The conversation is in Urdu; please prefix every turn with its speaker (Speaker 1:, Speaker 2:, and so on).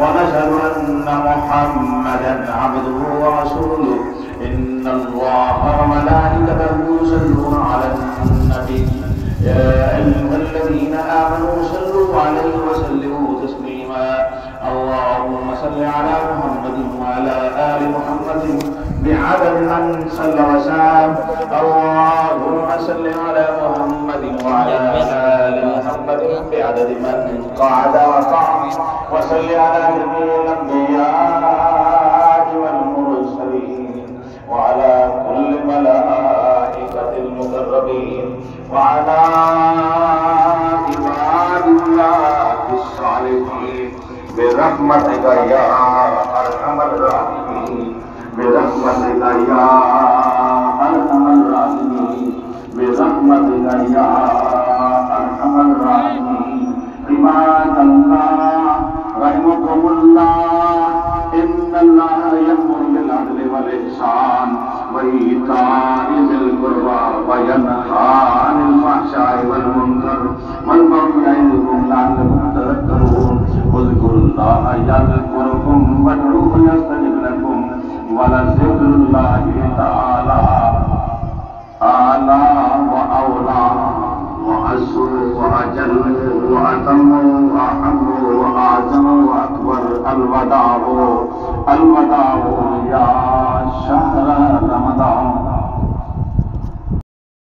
Speaker 1: ونشهد أن محمدا عبده ورسوله إن الله وملائكته يصلون على النبي يا أيها الذين آمنوا صلوا عليه وسلموا تسليما اللهم صل على محمد وعلى آل محمد بعدد من صلى وسلم اللهم صل على محمد وعلى آل محمد بعدد من قعد وقام وصل على جميع الأنبياء والمرسلين وعلى كل ملائكة المقربين وعلى عباد الله الصالحين برحمتك يا أرحم الراحمين برحمتك يا أرحم الراحمين برحمتك يا أرحم الراحمين عباد الله رحمكم الله إن الله يأمر بالعدل والإحسان وإيتاء ذي القربى وينهى عن الفحشاء والمنكر والبغي يعظكم لعلكم تذكرون اذكروا الله يذكركم وادعوه يستجب لكم ولذكر الله تعالى أعلى وأولى وأسر وأجل وأتم وأحم وأعظم وأكبر الوداع